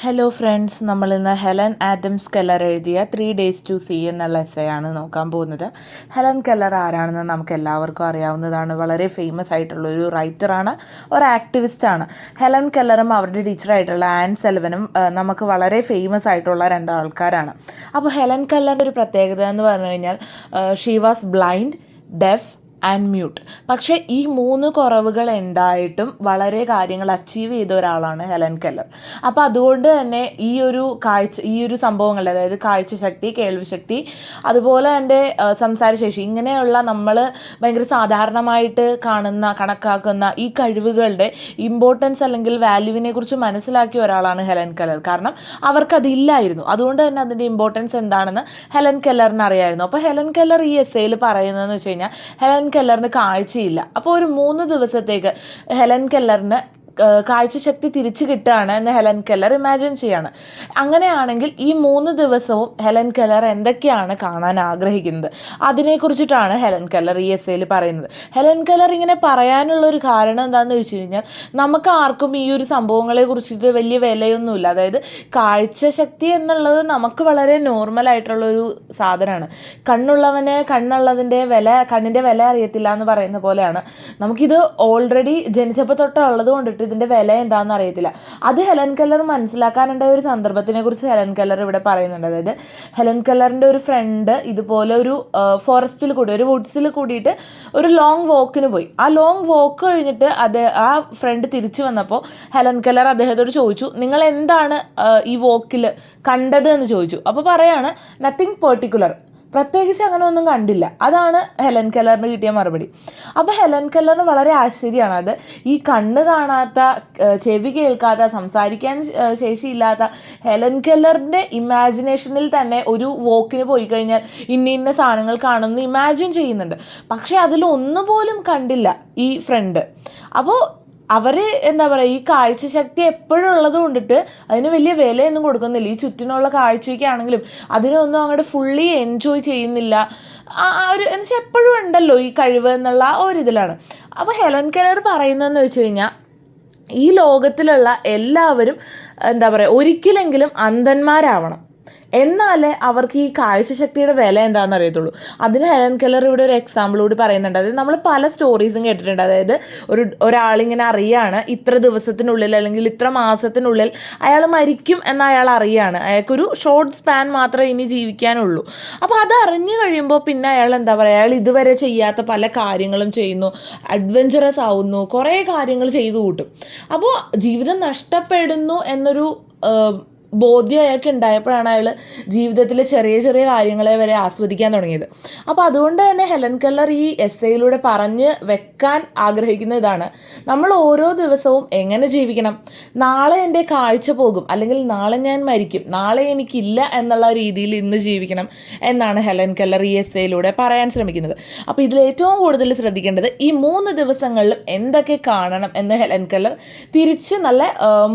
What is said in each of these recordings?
Hello friends, നമ്മളിന്ന് Helen Adams Keller എഴുതിയ 3 Days to See എന്നുള്ള എസ്സേയാണ് നോക്കാൻ പോകുന്നത്. ഹെലൻ കെല്ലർ ആരാണെന്ന് നമുക്ക് എല്ലാവർക്കും അറിയാവുന്നതാണ്. വളരെ ഫേമസ് ആയിട്ടുള്ളൊരു റൈറ്ററാണ്, ഒരു ആക്ടിവിസ്റ്റാണ്. ഹെലൻ കെല്ലറും അവരുടെ ടീച്ചറായിട്ടുള്ള ആൻ സെൽവനും നമുക്ക് വളരെ ഫേമസ് ആയിട്ടുള്ള രണ്ട് ആൾക്കാരാണ്. അപ്പോൾ ഹെലൻ കെല്ലറിൻ്റെ ഒരു പ്രത്യേകത എന്ന് പറഞ്ഞു കഴിഞ്ഞാൽ she was blind, def and mute. പക്ഷേ ഈ 3 കുറവുകൾ ഉണ്ടായിട്ടും വളരെ കാര്യങ്ങൾ അച്ചീവ് ചെയ്ത ഒരാളാണ് ഹെലൻ കെല്ലർ. അപ്പോൾ അതുകൊണ്ട് തന്നെ ഈ ഒരു സംഭവങ്ങൾ, അതായത് കാഴ്ചശക്തി, കേൾവിശക്തി, അതുപോലെ എൻ്റെ സംസാരശേഷി, ഇങ്ങനെയുള്ള നമ്മൾ ഭയങ്കര സാധാരണമായിട്ട് കണക്കാക്കുന്ന ഈ കഴിവുകളുടെ ഇമ്പോർട്ടൻസ് അല്ലെങ്കിൽ വാല്യൂവിനെ കുറിച്ച് മനസ്സിലാക്കിയ ഒരാളാണ് ഹെലൻ കെല്ലർ. കാരണം അവർക്കതില്ലായിരുന്നു. അതുകൊണ്ട് തന്നെ അതിൻ്റെ ഇമ്പോർട്ടൻസ് എന്താണെന്ന് ഹെലൻ കെല്ലറിന് അറിയായിരുന്നു. അപ്പോൾ ഹെലൻ കെല്ലർ ഈ എസ്സേയിൽ പറയുന്നതെന്ന് വെച്ച് കഴിഞ്ഞാൽ, ഹെലൻ കെല്ലറിന് കാഴ്ചയില്ല. അപ്പോൾ ഒരു 3 ദിവസത്തേക്ക് ഹെലൻ കെല്ലറിന് കാഴ്ചശക്തി തിരിച്ചു കിട്ടുകയാണ് എന്ന് ഹെലൻ കെല്ലർ ഇമാജിൻ ചെയ്യാണ്. അങ്ങനെയാണെങ്കിൽ ഈ 3 ദിവസവും ഹെലൻ കെല്ലർ എന്തൊക്കെയാണ് കാണാൻ ആഗ്രഹിക്കുന്നത്, അതിനെക്കുറിച്ചിട്ടാണ് ഹെലൻ കെല്ലർ ഈ എസ്സേയിൽ പറയുന്നത്. ഹെലൻ കെല്ലർ ഇങ്ങനെ പറയാനുള്ളൊരു കാരണം എന്താണെന്ന് വെച്ച് കഴിഞ്ഞാൽ, നമുക്ക് ആർക്കും ഈ ഒരു സംഭവങ്ങളെ കുറിച്ചിട്ട് വലിയ വിലയൊന്നുമില്ല. അതായത് കാഴ്ചശക്തി എന്നുള്ളത് നമുക്ക് വളരെ നോർമലായിട്ടുള്ളൊരു സാധനമാണ്. കണ്ണുള്ളവന് കണ്ണിൻ്റെ വില അറിയത്തില്ല എന്ന് പറയുന്ന പോലെയാണ്. നമുക്കിത് ഓൾറെഡി ജനിച്ചപ്പോൾ തൊട്ടുള്ളത് കൊണ്ടിട്ട് ഇതിൻ്റെ വില എന്താണെന്ന് അറിയത്തില്ല. അത് ഹെലൻ കെല്ലർ മനസ്സിലാക്കാനുണ്ടായ ഒരു സന്ദർഭത്തിനെ കുറിച്ച് ഹെലൻ കെല്ലർ ഇവിടെ പറയുന്നുണ്ട്. അതായത് ഹെലൻ കെല്ലറിൻ്റെ ഒരു ഫ്രണ്ട് ഇതുപോലെ ഒരു ഫോറസ്റ്റിൽ കൂടി, ഒരു വുഡ്സിൽ കൂടിയിട്ട് ഒരു ലോങ് വോക്കിന് പോയി. ആ ലോങ് വോക്ക് കഴിഞ്ഞിട്ട് ആ ഫ്രണ്ട് തിരിച്ചു വന്നപ്പോൾ ഹെലൻ കെല്ലർ അദ്ദേഹത്തോട് ചോദിച്ചു, നിങ്ങൾ എന്താണ് ഈ വോക്കിൽ കണ്ടത് എന്ന് ചോദിച്ചു. അപ്പോൾ പറയാണ്, നത്തിങ് പെർട്ടിക്കുലർ, പ്രത്യേകിച്ച് അങ്ങനെ ഒന്നും കണ്ടില്ല. അതാണ് ഹെലൻ കെല്ലറിന് കിട്ടിയ മറുപടി. അപ്പോൾ ഹെലൻ കെല്ലറിന് വളരെ ആശ്ചര്യമാണ്. അത് ഈ കണ്ണ് കാണാത്ത, ചെവി കേൾക്കാത്ത, സംസാരിക്കാൻ ശേഷിയില്ലാത്ത ഹെലൻ കെല്ലറിൻ്റെ ഇമാജിനേഷനിൽ തന്നെ ഒരു വോക്കിന് പോയി കഴിഞ്ഞാൽ ഇന്ന സാധനങ്ങൾ കാണുമെന്ന് ഇമാജിൻ ചെയ്യുന്നുണ്ട്. പക്ഷേ അതിലൊന്നുപോലും കണ്ടില്ല ഈ ഫ്രണ്ട്. അപ്പോൾ അവർ എന്താ പറയുക, ഈ കാഴ്ചശക്തി എപ്പോഴും ഉള്ളത് കൊണ്ടിട്ട് അതിന് വലിയ വിലയൊന്നും കൊടുക്കുന്നില്ല. ഈ ചുറ്റിനുള്ള കാഴ്ചയ്ക്കാണെങ്കിലും അതിനൊന്നും അങ്ങോട്ട് ഫുള്ളി എൻജോയ് ചെയ്യുന്നില്ല. ആ ഒരു എന്നുവെച്ചാൽ എപ്പോഴും ഉണ്ടല്ലോ ഈ കഴിവ് എന്നുള്ള ആ ഒരു ഇതിലാണ്. അപ്പോൾ ഹെലൻ കെല്ലർ പറയുന്നതെന്ന് വെച്ച് കഴിഞ്ഞാൽ, ഈ ലോകത്തിലുള്ള എല്ലാവരും എന്താ പറയുക, ഒരിക്കലെങ്കിലും അന്ധന്മാരാവണം, എന്നാലേ അവർക്ക് ഈ കാഴ്ചശക്തിയുടെ വില എന്താണെന്ന് അറിയത്തുള്ളൂ. അതിന് ഹെലൻ കെല്ലർ ഇവിടെ ഒരു എക്സാമ്പിൾ കൂടി പറയുന്നുണ്ട്. അതായത് നമ്മൾ പല സ്റ്റോറീസും കേട്ടിട്ടുണ്ട്. അതായത് ഒരാളിങ്ങനെ അറിയാണ്, ഇത്ര ദിവസത്തിനുള്ളിൽ അല്ലെങ്കിൽ ഇത്ര മാസത്തിനുള്ളിൽ അയാൾ മരിക്കും എന്ന് അയാൾ അറിയാണ്. അയാൾക്കൊരു ഷോർട്ട് സ്പാൻ മാത്രമേ ഇനി ജീവിക്കാനുള്ളൂ. അപ്പോൾ അത് അറിഞ്ഞു കഴിയുമ്പോൾ പിന്നെ അയാൾ എന്താ പറയുക, അയാൾ ഇതുവരെ ചെയ്യാത്ത പല കാര്യങ്ങളും ചെയ്യുന്നു, അഡ്വഞ്ചറസ് ആവുന്നു, കുറേ കാര്യങ്ങൾ ചെയ്തു കൂട്ടും. അപ്പോൾ ജീവിതം നഷ്ടപ്പെടുന്നു എന്നൊരു ബോധ്യം അയാൾക്ക് ഉണ്ടായപ്പോഴാണ് അയാൾ ജീവിതത്തിൽ ചെറിയ ചെറിയ കാര്യങ്ങളെ വരെ ആസ്വദിക്കാൻ തുടങ്ങിയത്. അപ്പോൾ അതുകൊണ്ട് തന്നെ ഹെലൻ കെല്ലർ ഈ എസ്സേയിലൂടെ പറഞ്ഞ് വെക്കാൻ ആഗ്രഹിക്കുന്ന ഇതാണ്, നമ്മൾ ഓരോ ദിവസവും എങ്ങനെ ജീവിക്കണം. നാളെ എൻ്റെ കാഴ്ച പോകും, അല്ലെങ്കിൽ നാളെ ഞാൻ മരിക്കും, നാളെ എനിക്കില്ല എന്നുള്ള രീതിയിൽ ഇന്ന് ജീവിക്കണം എന്നാണ് ഹെലൻ കെല്ലർ ഈ എസ്സേയിലൂടെ പറയാൻ ശ്രമിക്കുന്നത്. അപ്പോൾ ഇതിൽ ഏറ്റവും കൂടുതൽ ശ്രദ്ധിക്കേണ്ടത് ഈ 3 ദിവസങ്ങളിലും എന്തൊക്കെ കാണണം എന്ന് ഹെലൻ കെല്ലർ തിരിച്ച് നല്ല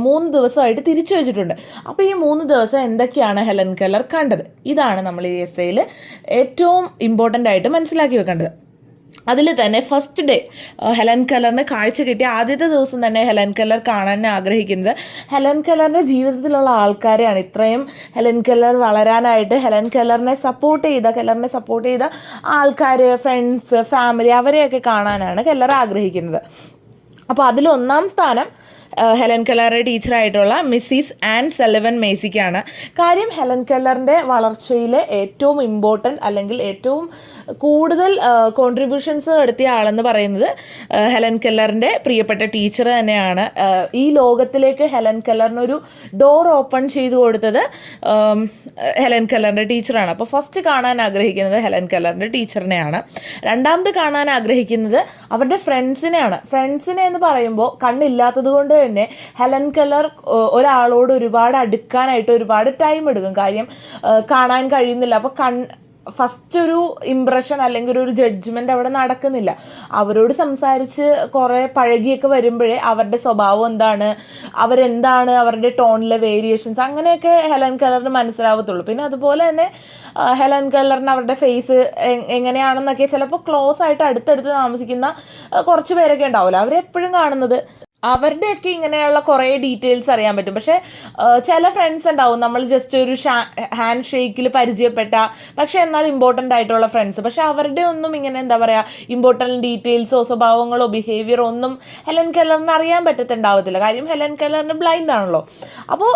3 ദിവസമായിട്ട് തിരിച്ചു വെച്ചിട്ടുണ്ട്. അപ്പോൾ ഈ 3 ദിവസം എന്തൊക്കെയാണ് ഹെലൻ കെല്ലർ കണ്ടത്, ഇതാണ് നമ്മൾ ഈ എസ്സേയിൽ ഏറ്റവും ഇമ്പോർട്ടൻ്റ് ആയിട്ട് മനസ്സിലാക്കി വെക്കേണ്ടത്. അതിൽ തന്നെ ഫസ്റ്റ് ഡേ ഹെലൻ കെല്ലറിന് കാഴ്ച കിട്ടിയ ആദ്യത്തെ ദിവസം തന്നെ ഹെലൻ കെല്ലർ കാണാൻ ആഗ്രഹിക്കുന്നത് ഹെലൻ കെല്ലറിൻ്റെ ജീവിതത്തിലുള്ള ആൾക്കാരെയാണ്. ഇത്രയും ഹെലൻ കെല്ലർ വളരാനായിട്ട് ഹെലൻ കെല്ലറിനെ സപ്പോർട്ട് ചെയ്ത ആൾക്കാർ, ഫ്രണ്ട്സ്, ഫാമിലി, അവരെയൊക്കെ കാണാനാണ് കെല്ലർ ആഗ്രഹിക്കുന്നത്. അപ്പോൾ അതിലൊന്നാം സ്ഥാനം ഹെലൻ കെല്ലറുടെ ടീച്ചറായിട്ടുള്ള മിസ്സിസ് ആൻ സെൽവൻ മേസിക്കാണ്. കാര്യം, ഹെലൻ കെല്ലറിൻ്റെ വളർച്ചയിലെ ഏറ്റവും ഇമ്പോർട്ടൻ്റ് അല്ലെങ്കിൽ ഏറ്റവും കൂടുതൽ കോൺട്രിബ്യൂഷൻസ് നടത്തിയ ആളെന്ന് പറയുന്നത് ഹെലൻ കെല്ലറിൻ്റെ പ്രിയപ്പെട്ട ടീച്ചർ തന്നെയാണ്. ഈ ലോകത്തിലേക്ക് ഹെലൻ കെല്ലറിനൊരു ഡോർ ഓപ്പൺ ചെയ്തു കൊടുത്തത് ഹെലൻ കെല്ലറിൻ്റെ ടീച്ചറാണ്. അപ്പോൾ ഫസ്റ്റ് കാണാൻ ആഗ്രഹിക്കുന്നത് ഹെലൻ കെല്ലറിൻ്റെ ടീച്ചറിനെയാണ്. രണ്ടാമത് കാണാൻ ആഗ്രഹിക്കുന്നത് അവരുടെ ഫ്രണ്ട്സിനെയാണ്. ഫ്രണ്ട്സിനെ എന്ന് പറയുമ്പോൾ കണ്ണില്ലാത്തത് കൊണ്ട് തന്നെ ഹെലൻ കെല്ലർ ഒരാളോട് ഒരുപാട് അടുക്കാനായിട്ട് ഒരുപാട് ടൈം എടുക്കും. കാര്യം, കാണാൻ കഴിയുന്നില്ല. അപ്പോൾ ഫസ്റ്റ് ഒരു ഇംപ്രഷൻ അല്ലെങ്കിൽ ഒരു ജഡ്ജ്മെൻ്റ് അവിടെ നടക്കുന്നില്ല. അവരോട് സംസാരിച്ച് കുറേ പഴകിയൊക്കെ വരുമ്പോഴേ അവരുടെ സ്വഭാവം എന്താണ്, അവരെന്താണ്, അവരുടെ ടോണിലെ വേരിയേഷൻസ്, അങ്ങനെയൊക്കെ ഹെലൻ കെല്ലറിന് മനസ്സിലാവത്തുള്ളൂ. പിന്നെ അതുപോലെ തന്നെ ഹെലൻ കെല്ലറിന് അവരുടെ ഫേസ് എങ്ങനെയാണെന്നൊക്കെ ചിലപ്പോൾ ക്ലോസ് ആയിട്ട് അടുത്തടുത്ത് താമസിക്കുന്ന കുറച്ച് പേരൊക്കെ ഉണ്ടാവില്ല, അവരെപ്പോഴും കാണുന്നത് അവരുടെയൊക്കെ ഇങ്ങനെയുള്ള കുറേ ഡീറ്റെയിൽസ് അറിയാൻ പറ്റും. പക്ഷേ ചില ഫ്രണ്ട്സ് ഉണ്ടാവും നമ്മൾ ജസ്റ്റ് ഒരു ഹാൻഡ് ഷേക്കിൽ പരിചയപ്പെട്ട, പക്ഷേ എന്നാൽ ഇമ്പോർട്ടൻ്റ് ആയിട്ടുള്ള ഫ്രണ്ട്സ്. പക്ഷേ അവരുടെ ഒന്നും ഇങ്ങനെ എന്താ പറയുക ഇമ്പോർട്ടൻ്റ് ഡീറ്റെയിൽസോ സ്വഭാവങ്ങളോ ബിഹേവിയറോ ഒന്നും ഹെലൻ കെല്ലറിന് അറിയാൻ പറ്റത്തുണ്ടാവത്തില്ല. കാര്യം ഹെലൻ കെല്ലറിന് ബ്ലൈൻഡ് ആണല്ലോ. അപ്പോൾ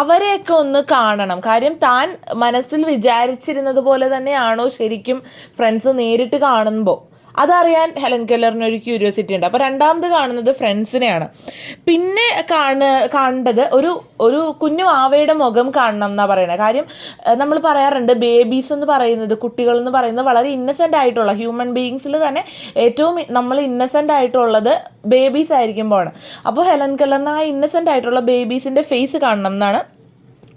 അവരെയൊക്കെ ഒന്ന് കാണണം. കാര്യം താൻ മനസ്സിൽ വിചാരിച്ചിരുന്നത് പോലെ തന്നെയാണോ ശരിക്കും ഫ്രണ്ട്സ് നേരിട്ട് കാണുമ്പോൾ അതറിയാൻ ഹെലൻ കെല്ലറിനൊരു ക്യൂരിയോസിറ്റി ഉണ്ട്. അപ്പോൾ രണ്ടാമത് കാണുന്നത് ഫ്രണ്ട്സിനെയാണ്. പിന്നെ കണ്ടത് ഒരു കുഞ്ഞു ആവയുടെ മുഖം കാണണം എന്നാണ് പറയുന്നത്. കാര്യം നമ്മൾ പറയാറുണ്ട് ബേബീസ് എന്ന് പറയുന്നത്, കുട്ടികൾ എന്ന് പറയുന്നത് വളരെ ഇന്നസെൻ്റ് ആയിട്ടുള്ള ഹ്യൂമൻ ബീയിങ്സിൽ തന്നെ ഏറ്റവും നമ്മൾ ഇന്നസെൻ്റ് ആയിട്ടുള്ളത് ബേബീസ് ആയിരിക്കുമ്പോഴാണ്. അപ്പോൾ ഹെലൻ കെല്ലറിന് ആ ഇന്നസെൻ്റ് ആയിട്ടുള്ള ബേബീസിൻ്റെ ഫേസ് കാണണം എന്നാണ്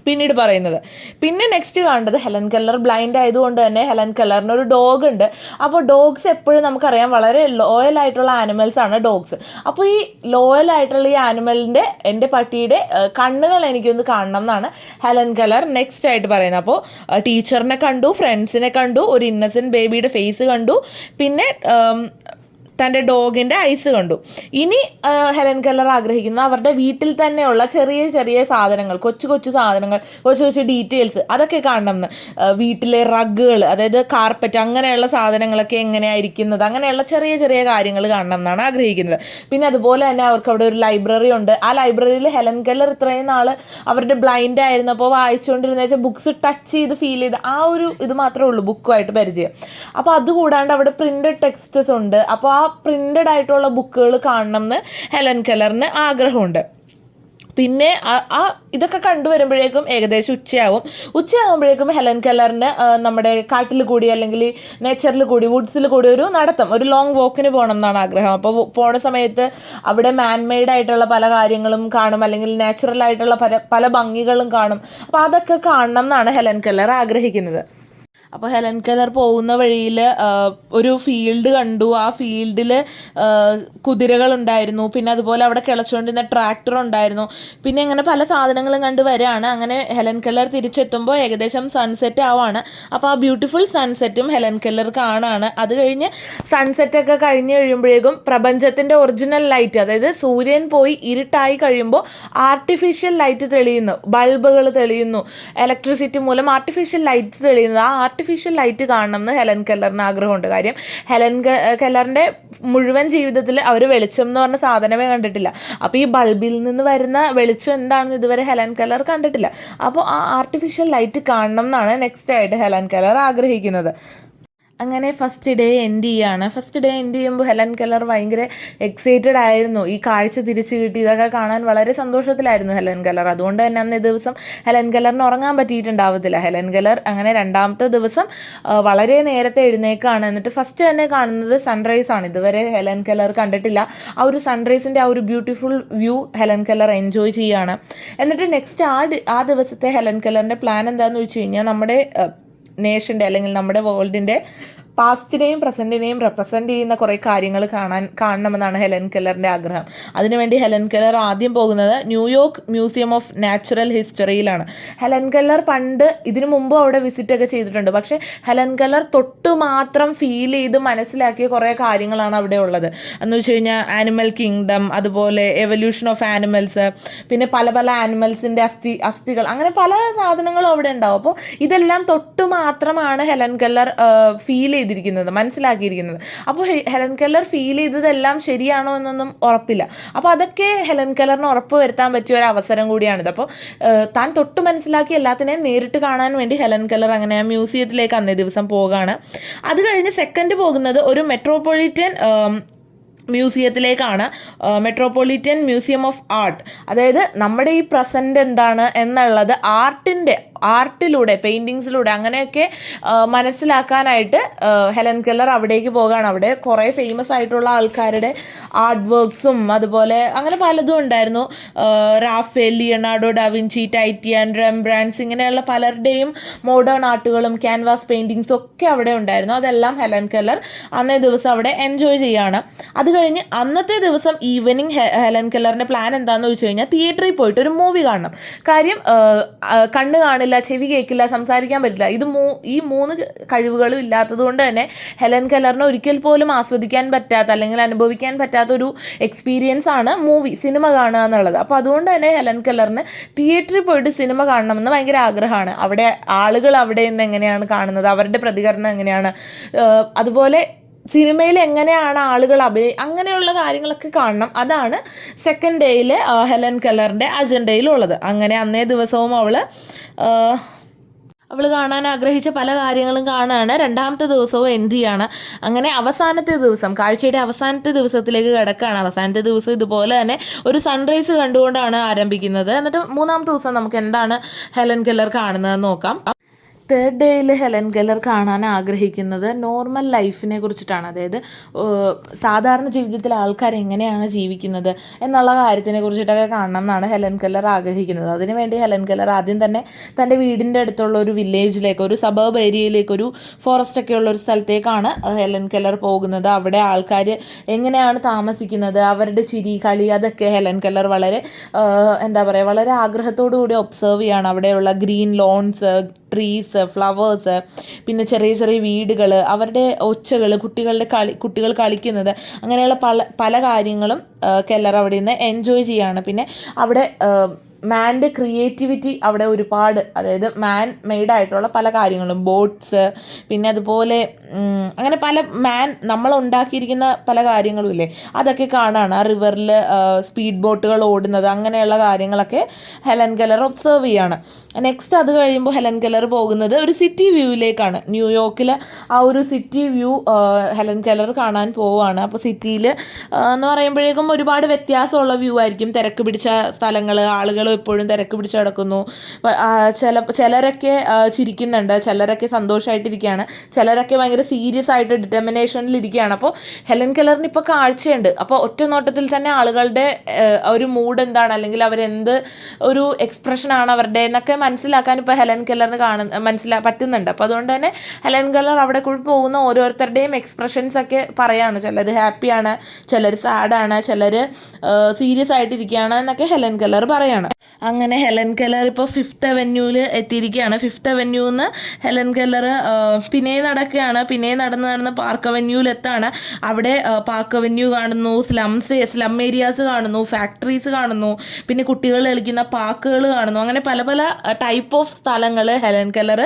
പിന്നീട് പറയുന്നത്. പിന്നെ നെക്സ്റ്റ് കാണേണ്ടത് ഹെലൻ കെല്ലർ ബ്ലൈൻഡ് ആയതുകൊണ്ട് തന്നെ ഹെലൻ കെല്ലറിന് ഒരു ഡോഗ് ഉണ്ട്. അപ്പോൾ ഡോഗ്സ് എപ്പോഴും നമുക്കറിയാം വളരെ ലോയൽ ആയിട്ടുള്ള ആനിമൽസ് ആണ് ഡോഗ്സ്. അപ്പോൾ ഈ ലോയൽ ആയിട്ടുള്ള ഈ ആനിമലിൻ്റെ എൻ്റെ പട്ടിയുടെ കണ്ണുകൾ എനിക്കൊന്ന് കാണണം എന്നാണ് ഹെലൻ കെല്ലർ നെക്സ്റ്റ് ആയിട്ട് പറയുന്നത്. അപ്പോൾ ടീച്ചറിനെ കണ്ടു, ഫ്രണ്ട്സിനെ കണ്ടു, ഒരു ഇന്നസെൻറ്റ് ബേബിയുടെ ഫേസ് കണ്ടു, പിന്നെ തൻ്റെ ഡോഗിൻ്റെ ഐസ് കണ്ടു. ഇനി ഹെലൻ കെല്ലർ ആഗ്രഹിക്കുന്നത് അവരുടെ വീട്ടിൽ തന്നെയുള്ള ചെറിയ ചെറിയ സാധനങ്ങൾ, കൊച്ചു സാധനങ്ങൾ, കൊച്ചു ഡീറ്റെയിൽസ് അതൊക്കെ കാണണമെന്ന്. വീട്ടിലെ റഗ്ഗുകൾ, അതായത് കാർപ്പറ്റ്, അങ്ങനെയുള്ള സാധനങ്ങളൊക്കെ എങ്ങനെയായിരിക്കുന്നത്, അങ്ങനെയുള്ള ചെറിയ ചെറിയ കാര്യങ്ങൾ കാണണം എന്നാണ് ആഗ്രഹിക്കുന്നത്. പിന്നെ അതുപോലെ തന്നെ അവർക്ക് അവിടെ ഒരു ലൈബ്രറി ഉണ്ട്. ആ ലൈബ്രറിയിൽ ഹെലൻ കെല്ലർ ഇത്രയും നാൾ അവരുടെ ബ്ലൈൻഡ് ആയിരുന്നപ്പോൾ വായിച്ചുകൊണ്ടിരുന്ന വെച്ചാൽ ബുക്സ് ടച്ച് ചെയ്ത് ഫീൽ ചെയ്ത് ആ ഒരു ഇത് മാത്രമേ ഉള്ളൂ ബുക്കുമായിട്ട് പരിചയം. അപ്പോൾ അതുകൂടാണ്ട് അവിടെ പ്രിൻ്റഡ് ടെക്സ്റ്റസ് ഉണ്ട്. അപ്പോൾ ആ പ്രിൻ്റഡ് ആയിട്ടുള്ള ബുക്കുകൾ കാണണം എന്ന് ഹെലൻ കെല്ലറിന് ആഗ്രഹമുണ്ട്. പിന്നെ ഇതൊക്കെ കണ്ടുവരുമ്പോഴേക്കും ഏകദേശം ഉച്ചയാകുമ്പോഴേക്കും ഹെലൻ കെല്ലറിന് നമ്മുടെ കാട്ടിൽ കൂടി അല്ലെങ്കിൽ നേച്ചറിൽ കൂടി വുഡ്സിൽ കൂടി ഒരു നടത്തം, ഒരു ലോങ് വാക്കിന് പോകണം എന്നാണ് ആഗ്രഹം. അപ്പോൾ പോണ സമയത്ത് അവിടെ മാൻമെയ്ഡ് ആയിട്ടുള്ള പല കാര്യങ്ങളും കാണും, അല്ലെങ്കിൽ നാച്ചുറൽ ആയിട്ടുള്ള പല ഭംഗികളും കാണും. അപ്പോൾ അതൊക്കെ കാണണം എന്നാണ് ഹെലൻ കെല്ലർ ആഗ്രഹിക്കുന്നത്. അപ്പോൾ ഹെലൻ കെല്ലർ പോകുന്ന വഴിയിൽ ഒരു ഫീൽഡ് കണ്ടു. ആ ഫീൽഡിൽ കുതിരകളുണ്ടായിരുന്നു, പിന്നെ അതുപോലെ അവിടെ കിളച്ചുകൊണ്ടിരുന്ന ട്രാക്ടർ ഉണ്ടായിരുന്നു, പിന്നെ ഇങ്ങനെ പല സാധനങ്ങളും കണ്ട് വരികയാണ്. അങ്ങനെ ഹെലൻ കെല്ലർ തിരിച്ചെത്തുമ്പോൾ ഏകദേശം സൺസെറ്റ് ആവാണ്. അപ്പോൾ ആ ബ്യൂട്ടിഫുൾ സൺസെറ്റും ഹെലൻ കെല്ലർ കാണാണ്. അത് കഴിഞ്ഞ് സൺസെറ്റൊക്കെ കഴിഞ്ഞ് കഴിയുമ്പോഴേക്കും പ്രപഞ്ചത്തിൻ്റെ ഒറിജിനൽ ലൈറ്റ്, അതായത് സൂര്യൻ പോയി ഇരുട്ടായി കഴിയുമ്പോൾ ആർട്ടിഫിഷ്യൽ ലൈറ്റ് തെളിയുന്നു, ബൾബുകൾ തെളിയുന്നു, ഇലക്ട്രിസിറ്റി മൂലം ആർട്ടിഫിഷ്യൽ ലൈറ്റ്സ് തെളിയുന്നത്. ആ ആർട്ടിഫിഷ്യൽ ലൈറ്റ് കാണണം എന്ന് ഹെലൻ കെല്ലറിന് ആഗ്രഹമുണ്ട്. കാര്യം ഹെലൻ കെല്ലറിൻ്റെ മുഴുവൻ ജീവിതത്തിൽ അവർ വെളിച്ചം എന്ന് പറഞ്ഞ സാധനമേ കണ്ടിട്ടില്ല. അപ്പോൾ ഈ ബൾബിൽ നിന്ന് വരുന്ന വെളിച്ചം എന്താണെന്ന് ഇതുവരെ ഹെലൻ കെല്ലർ കണ്ടിട്ടില്ല. അപ്പോൾ ആ ആർട്ടിഫിഷ്യൽ ലൈറ്റ് കാണണം എന്നാണ് നെക്സ്റ്റ് ആയിട്ട് ഹെലൻ കെല്ലർ ആഗ്രഹിക്കുന്നത്. അങ്ങനെ ഫസ്റ്റ് ഡേ എൻഡ് ചെയ്യുമ്പോൾ ഹെലൻ കെല്ലർ ഭയങ്കര എക്സൈറ്റഡ് ആയിരുന്നു. ഈ കാഴ്ച തിരിച്ചു കിട്ടി, ഇതൊക്കെ കാണാൻ വളരെ സന്തോഷത്തിലായിരുന്നു ഹെലൻ കെല്ലർ. അതുകൊണ്ട് തന്നെ അന്നേ ദിവസം ഹെലൻ കെല്ലറിന് ഉറങ്ങാൻ പറ്റിയിട്ടുണ്ടാവത്തില്ല. ഹെലൻ കെല്ലർ അങ്ങനെ രണ്ടാമത്തെ ദിവസം വളരെ നേരത്തെ എഴുന്നേക്കാണ്. എന്നിട്ട് ഫസ്റ്റ് തന്നെ കാണുന്നത് സൺറൈസ് ആണ്. ഇതുവരെ ഹെലൻ കെല്ലർ കണ്ടിട്ടില്ല. ആ ഒരു സൺറൈസിൻ്റെ ആ ഒരു beautiful view Helen Keller enjoy ചെയ്യുകയാണ്. എന്നിട്ട് നെക്സ്റ്റ് ആ ദിവസത്തെ ഹെലൻ കെല്ലറിൻ്റെ പ്ലാൻ എന്താണെന്ന് വെച്ച് കഴിഞ്ഞാൽ നമ്മുടെ നേഷൻ്റെ അല്ലെങ്കിൽ നമ്മുടെ വേൾഡിൻ്റെ പാസ്റ്റിനെയും പ്രസൻറ്റിനെയും റെപ്രസെൻ്റ് ചെയ്യുന്ന കുറേ കാര്യങ്ങൾ കാണണമെന്നാണ് ഹെലൻ കെല്ലറിൻ്റെ ആഗ്രഹം. അതിനുവേണ്ടി ഹെലൻ കെല്ലർ ആദ്യം പോകുന്നത് ന്യൂയോർക്ക് മ്യൂസിയം ഓഫ് നാച്ചുറൽ ഹിസ്റ്ററിയിലാണ്. ഹെലൻ കെല്ലർ പണ്ട് ഇതിനു മുമ്പ് അവിടെ വിസിറ്റൊക്കെ ചെയ്തിട്ടുണ്ട്. പക്ഷേ ഹെലൻ കെല്ലർ തൊട്ട് മാത്രം ഫീൽ ചെയ്ത് മനസ്സിലാക്കിയ കുറേ കാര്യങ്ങളാണ് അവിടെ ഉള്ളത്. എന്ന് വെച്ച് കഴിഞ്ഞാൽ ആനിമൽ കിങ്ഡം, അതുപോലെ എവല്യൂഷൻ ഓഫ് ആനിമൽസ്, പിന്നെ പല പല ആനിമൽസിൻ്റെ അസ്ഥികൾ, അങ്ങനെ പല സാധനങ്ങളും അവിടെ ഉണ്ടാവും. അപ്പോൾ ഇതെല്ലാം തൊട്ട് മാത്രമാണ് ഹെലൻ കെല്ലർ ഫീൽ മനസ്സിലാക്കിയിരിക്കുന്നത്. അപ്പോൾ ഹെലൻ കെല്ലർ ഫീൽ ചെയ്തതെല്ലാം ശരിയാണോ എന്നൊന്നും ഉറപ്പില്ല. അപ്പോൾ അതൊക്കെ ഹെലൻ കെല്ലറിന് ഉറപ്പ് വരുത്താൻ പറ്റിയ ഒരു അവസരം കൂടിയാണിത്. അപ്പോൾ താൻ തൊട്ട് മനസ്സിലാക്കി എല്ലാത്തിനെയും നേരിട്ട് കാണാൻ വേണ്ടി ഹെലൻ കെല്ലർ അങ്ങനെ മ്യൂസിയത്തിലേക്ക് അന്നേ ദിവസം പോകുകയാണ്. അത് കഴിഞ്ഞ് സെക്കൻഡ് പോകുന്നത് ഒരു മെട്രോപൊളിറ്റൻ മ്യൂസിയത്തിലേക്കാണ്. Metropolitan museum of art. അതായത് നമ്മുടെ ഈ പ്രസൻറ്റ് എന്താണ് എന്നുള്ളത് ആർട്ടിലൂടെ, പെയിൻറ്റിങ്സിലൂടെ അങ്ങനെയൊക്കെ മനസ്സിലാക്കാനായിട്ട് ഹെലൻ കെല്ലർ അവിടേക്ക് പോകുകയാണ്. അവിടെ കുറേ ഫേമസ് ആയിട്ടുള്ള ആൾക്കാരുടെ ആർട്ട് വർക്ക്സും അതുപോലെ അങ്ങനെ പലതും ഉണ്ടായിരുന്നു. റാഫേൽ, ലിയനാർഡോ ഡാവിഞ്ചി, ടൈറ്റിയൻ, റെംബ്രാൻഡ്സ്, ഇങ്ങനെയുള്ള പലരുടെയും മോഡേൺ ആർട്ടുകളും ക്യാൻവാസ് പെയിൻറ്റിങ്സും ഒക്കെ അവിടെ ഉണ്ടായിരുന്നു. അതെല്ലാം ഹെലൻ കെല്ലർ അന്നേ ദിവസം അവിടെ എൻജോയ് ചെയ്യുകയാണ്. അത് കഴിഞ്ഞ് അന്നത്തെ ദിവസം ഈവനിങ് ഹെലൻ കെല്ലറിൻ്റെ പ്ലാൻ എന്താണെന്ന് വെച്ച് കഴിഞ്ഞാൽ തിയേറ്ററിൽ പോയിട്ട് ഒരു മൂവി കാണണം. കാര്യം കണ്ണ് കാണില്ല കാണില്ല, ചെവി കേൾക്കില്ല, സംസാരിക്കാൻ പറ്റില്ല. ഈ 3 കഴിവുകളും ഇല്ലാത്തത് കൊണ്ട് തന്നെ ഹെലൻ കെല്ലറിന് ഒരിക്കൽ പോലും ആസ്വദിക്കാൻ പറ്റാത്ത അല്ലെങ്കിൽ അനുഭവിക്കാൻ പറ്റാത്തൊരു എക്സ്പീരിയൻസ് ആണ് സിനിമ കാണുക എന്നുള്ളത്. അപ്പോൾ അതുകൊണ്ട് തന്നെ ഹെലൻ കെല്ലറിന് തിയേറ്ററിൽ പോയിട്ട് സിനിമ കാണണമെന്ന് ഭയങ്കര ആഗ്രഹമാണ്. അവിടെ ആളുകൾ അവിടെ നിന്ന് എങ്ങനെയാണ് കാണുന്നത്, അവരുടെ പ്രതികരണം എങ്ങനെയാണ്, അതുപോലെ സിനിമയിൽ എങ്ങനെയാണ് ആളുകൾ അങ്ങനെയുള്ള കാര്യങ്ങളൊക്കെ കാണണം. അതാണ് സെക്കൻഡ് ഡേയിൽ ഹെലൻ കെല്ലറിൻ്റെ അജണ്ടയിലുള്ളത്. അങ്ങനെ അന്നേ ദിവസവും അവൾ കാണാൻ ആഗ്രഹിച്ച പല കാര്യങ്ങളും കാണാനാണ്. രണ്ടാമത്തെ ദിവസവും എൻഡ് ചെയ്യാണ്. അങ്ങനെ അവസാനത്തെ ദിവസം, കാഴ്ചയുടെ അവസാനത്തെ ദിവസത്തിലേക്ക് കിടക്കുകയാണ്. അവസാനത്തെ ദിവസം ഇതുപോലെ തന്നെ ഒരു സൺറൈസ് കണ്ടുകൊണ്ടാണ് ആരംഭിക്കുന്നത്. എന്നിട്ട് മൂന്നാമത്തെ ദിവസം നമുക്ക് എന്താണ് ഹെലൻ കെല്ലർ കാണുന്നതെന്ന് നോക്കാം. തേർഡ് ഡേയിൽ ഹെലൻ കെല്ലർ കാണാൻ ആഗ്രഹിക്കുന്നത് നോർമൽ ലൈഫിനെ കുറിച്ചിട്ടാണ്. അതായത് സാധാരണ ജീവിതത്തിൽ ആൾക്കാർ എങ്ങനെയാണ് ജീവിക്കുന്നത് എന്നുള്ള കാര്യത്തിനെ കുറിച്ചിട്ടൊക്കെ കാണണം എന്നാണ് ഹെലൻ കെല്ലർ ആഗ്രഹിക്കുന്നത്. അതിനുവേണ്ടി ഹെലൻ കെല്ലർ ആദ്യം തന്നെ തൻ്റെ വീടിൻ്റെ അടുത്തുള്ള ഒരു വില്ലേജിലേക്ക്, ഒരു സബർബ് ഏരിയയിലേക്ക്, ഒരു ഫോറസ്റ്റൊക്കെ ഉള്ള ഒരു സ്ഥലത്തേക്കാണ് ഹെലൻ കെല്ലർ പോകുന്നത്. അവിടെ ആൾക്കാർ എങ്ങനെയാണ് താമസിക്കുന്നത്, അവരുടെ ചിരി കളി, അതൊക്കെ ഹെലൻ കെല്ലർ വളരെ വളരെ ആഗ്രഹത്തോടു കൂടി ഒബ്സർവ് ചെയ്യാണ്. അവിടെയുള്ള ഗ്രീൻ ലോൺസ്, ട്രീസ്, ഫ്ലവേഴ്സ്, പിന്നെ ചെറിയ ചെറിയ വീടുകൾ, അവരുടെ ഒച്ചകൾ, കുട്ടികൾ കളിക്കുന്നത്, അങ്ങനെയുള്ള പല കാര്യങ്ങളും കെല്ലർ അവിടെ നിന്ന് എൻജോയ് ചെയ്യാണ്. പിന്നെ അവിടെ മാൻ്റെ ക്രിയേറ്റിവിറ്റി അവിടെ ഒരുപാട്, അതായത് മാൻ മെയ്ഡായിട്ടുള്ള പല കാര്യങ്ങളും, ബോട്ട്സ്, പിന്നെ അതുപോലെ അങ്ങനെ നമ്മൾ ഉണ്ടാക്കിയിരിക്കുന്ന പല കാര്യങ്ങളും ഇല്ലേ, അതൊക്കെ കാണാണ്. ആ റിവറിൽ സ്പീഡ് ബോട്ടുകൾ ഓടുന്നത്, അങ്ങനെയുള്ള കാര്യങ്ങളൊക്കെ ഹെലൻ കെല്ലർ ഒബ്സർവ് ചെയ്യാണ്. നെക്സ്റ്റ് അത് കഴിയുമ്പോൾ ഹെലൻ കെല്ലർ പോകുന്നത് ഒരു സിറ്റി വ്യൂവിലേക്കാണ്. ന്യൂയോർക്കിൽ ആ ഒരു സിറ്റി വ്യൂ ഹെലൻ കെല്ലർ കാണാൻ പോവുകയാണ്. അപ്പോൾ സിറ്റിയിൽ എന്ന് പറയുമ്പോഴേക്കും ഒരുപാട് വ്യത്യാസമുള്ള വ്യൂ ആയിരിക്കും. തിരക്ക് പിടിച്ച സ്ഥലങ്ങൾ, ആളുകൾ എപ്പോഴും തിരക്ക് പിടിച്ച് കിടക്കുന്നു. ചിലരൊക്കെ ചിരിക്കുന്നുണ്ട്, ചിലരൊക്കെ സന്തോഷമായിട്ടിരിക്കുകയാണ്, ചിലരൊക്കെ ഭയങ്കര സീരിയസ് ആയിട്ട് ഡിറ്റർമിനേഷനിലിരിക്കുകയാണ്. അപ്പോൾ ഹെലൻ കെല്ലറിന് ഇപ്പോൾ കാഴ്ചയുണ്ട്. അപ്പോൾ ഒറ്റ നോട്ടത്തിൽ തന്നെ ആളുകളുടെ ഒരു മൂഡ് എന്താണ്, അല്ലെങ്കിൽ അവരെന്ത് ഒരു എക്സ്പ്രഷനാണ് അവരുടെ എന്നൊക്കെ മനസ്സിലാക്കാൻ ഇപ്പോൾ ഹെലൻ കെല്ലറിന് പറ്റുന്നുണ്ട്. അപ്പോൾ അതുകൊണ്ട് തന്നെ ഹെലൻ കെല്ലർ അവിടെ കൂടി പോകുന്ന ഓരോരുത്തരുടെയും എക്സ്പ്രഷൻസ് ഒക്കെ പറയാണ്. ചിലർ ഹാപ്പിയാണ്, ചിലർ സാഡാണ്, ചിലർ സീരിയസ് ആയിട്ടിരിക്കുകയാണ് എന്നൊക്കെ ഹെലൻ കെല്ലർ പറയാണ്. അങ്ങനെ ഹെലൻ കെല്ലർ ഇപ്പോൾ 5th അവന്യൂവിൽ എത്തിയിരിക്കുകയാണ്. 5th അവന്യൂന്ന് ഹെലൻ കെല്ലർ പിന്നെ നടക്കുകയാണ്. പിന്നെ നടന്ന് പാർക്ക് അവന്യൂവിലെത്താണ്. അവിടെ പാർക്ക് അവന്യൂ കാണുന്നു, സ്ലം ഏരിയാസ് കാണുന്നു, ഫാക്ടറീസ് കാണുന്നു, പിന്നെ കുട്ടികൾ കളിക്കുന്ന പാർക്കുകൾ കാണുന്നു. അങ്ങനെ പല പല ടൈപ്പ് ഓഫ് സ്ഥലങ്ങൾ ഹെലൻ കെല്ലർ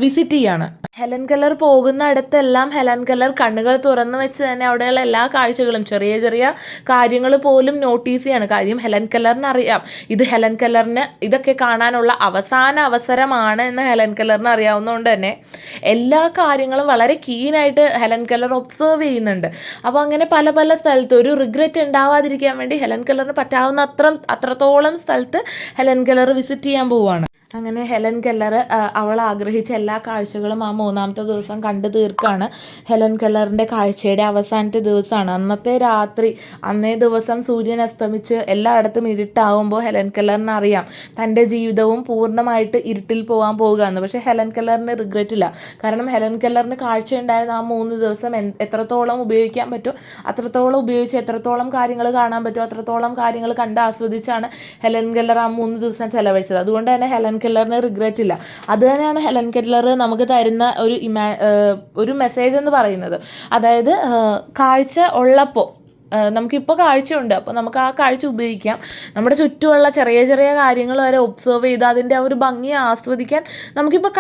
വിസിറ്റ് ചെയ്യാണ്. ഹെലൻ കെല്ലർ പോകുന്ന അടുത്തെല്ലാം ഹെലൻ കെല്ലർ കണ്ണുകൾ തുറന്നു വെച്ച് തന്നെ അവിടെയുള്ള എല്ലാ കാഴ്ചകളും, ചെറിയ ചെറിയ കാര്യങ്ങൾ പോലും നോട്ടീസ് ചെയ്യാണ്. കാര്യം ഹെലൻ കെല്ലറിന് അറിയാം ഇത് ഹെലൻ കെല്ലറിന് ഇതൊക്കെ കാണാനുള്ള അവസാന അവസരമാണ് എന്ന് ഹെലൻ കെല്ലറിന് അറിയാവുന്നതുകൊണ്ട് തന്നെ എല്ലാ കാര്യങ്ങളും വളരെ കീനായിട്ട് ഹെലൻ കെല്ലർ ഒബ്സർവ് ചെയ്യുന്നുണ്ട്. അപ്പോൾ അങ്ങനെ പല പല സ്ഥലത്ത് ഒരു റിഗ്രറ്റ് ഉണ്ടാവാതിരിക്കാൻ വേണ്ടി ഹെലൻ കെല്ലറിന് പറ്റാവുന്ന അത്രത്തോളം സ്ഥലത്ത് ഹെലൻ കെല്ലർ വിസിറ്റ് ചെയ്യാൻ പോവുകയാണ്. അങ്ങനെ ഹെലൻ കെല്ലർ അവൾ ആഗ്രഹിച്ച എല്ലാ കാഴ്ചകളും ആ മൂന്നാമത്തെ ദിവസം കണ്ടു തീർക്കാണ്. ഹെലൻ കെല്ലറിൻ്റെ കാഴ്ചയുടെ അവസാനത്തെ ദിവസമാണ്. അന്നത്തെ രാത്രി, അന്നേ ദിവസം സൂര്യൻ അസ്തമിച്ച് എല്ലായിടത്തും ഇരുട്ടാവുമ്പോൾ ഹെലൻ കെല്ലറിന് അറിയാം തൻ്റെ ജീവിതവും പൂർണ്ണമായിട്ട് ഇരുട്ടിൽ പോകാൻ പോവുകയെന്ന്. പക്ഷേ ഹെലൻ കെല്ലറിന് റിഗ്രറ്റ് ഇല്ല. കാരണം ഹെലൻ കെല്ലറിന് കാഴ്ചയുണ്ടായിരുന്ന ആ 3 ദിവസം എത്രത്തോളം ഉപയോഗിക്കാൻ പറ്റുമോ അത്രത്തോളം ഉപയോഗിച്ച്, എത്രത്തോളം കാര്യങ്ങൾ കാണാൻ പറ്റുമോ അത്രത്തോളം കാര്യങ്ങൾ കണ്ട് ആസ്വദിച്ചാണ് ഹെലൻ കെല്ലർ ആ 3 ദിവസം ചെലവഴിച്ചത്. അതുകൊണ്ട് തന്നെ ഹെലൻ കെല്ലറിന് റിഗ്രറ്റ് ഇല്ല. അത് തന്നെയാണ് ഹെലൻ കെല്ലർ നമുക്ക് തരുന്ന ഒരു മെസ്സേജ് എന്ന് പറയുന്നത്. അതായത് കാഴ്ച ഉള്ളപ്പോൾ, നമുക്കിപ്പോൾ കാഴ്ചയുണ്ട്, അപ്പോൾ നമുക്ക് ആ കാഴ്ച ഉപയോഗിക്കാം. നമ്മുടെ ചുറ്റുമുള്ള ചെറിയ ചെറിയ കാര്യങ്ങൾ വരെ ഒബ്സർവ് ചെയ്ത് അതിൻ്റെ ആ ഒരു ഭംഗി ആസ്വദിക്കാൻ നമുക്കിപ്പോൾ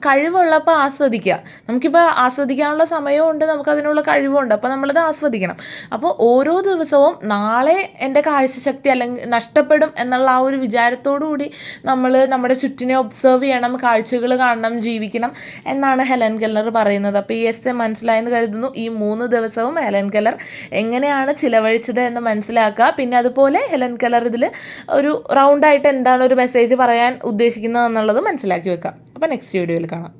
കഴിവുള്ളപ്പോൾ ആസ്വദിക്കുക. നമുക്കിപ്പോൾ ആസ്വദിക്കാനുള്ള സമയമുണ്ട്, നമുക്കതിനുള്ള കഴിവുണ്ട്, അപ്പോൾ നമ്മളത് ആസ്വദിക്കണം. അപ്പോൾ ഓരോ ദിവസവും നാളെ എൻ്റെ കാഴ്ചശക്തി അല്ലെങ്കിൽ നഷ്ടപ്പെടും എന്നുള്ള ആ ഒരു വിചാരത്തോടു കൂടി നമ്മൾ നമ്മുടെ ചുറ്റിനെ ഒബ്സർവ് ചെയ്യണം, കാഴ്ചകൾ കാണണം, ജീവിക്കണം എന്നാണ് ഹെലൻ കെല്ലർ പറയുന്നത്. അപ്പോൾ ഈ എസ്സേ മനസ്സിലായെന്ന് കരുതുന്നു. ഈ 3 ദിവസവും ഹെലൻ കെല്ലർ എങ്ങനെയാണ് ചിലവഴിച്ചത് എന്ന് മനസ്സിലാക്കുക. പിന്നെ അതുപോലെ ഹെലൻ കെല്ലർ ഇതിൽ ഒരു റൗണ്ടായിട്ട് എന്താണ് ഒരു മെസ്സേജ് പറയാൻ ഉദ്ദേശിക്കുന്നത് എന്നുള്ളത് മനസ്സിലാക്കി വെക്കാം. അപ്പോൾ നെക്സ്റ്റ് വീഡിയോയിൽ കാണാം.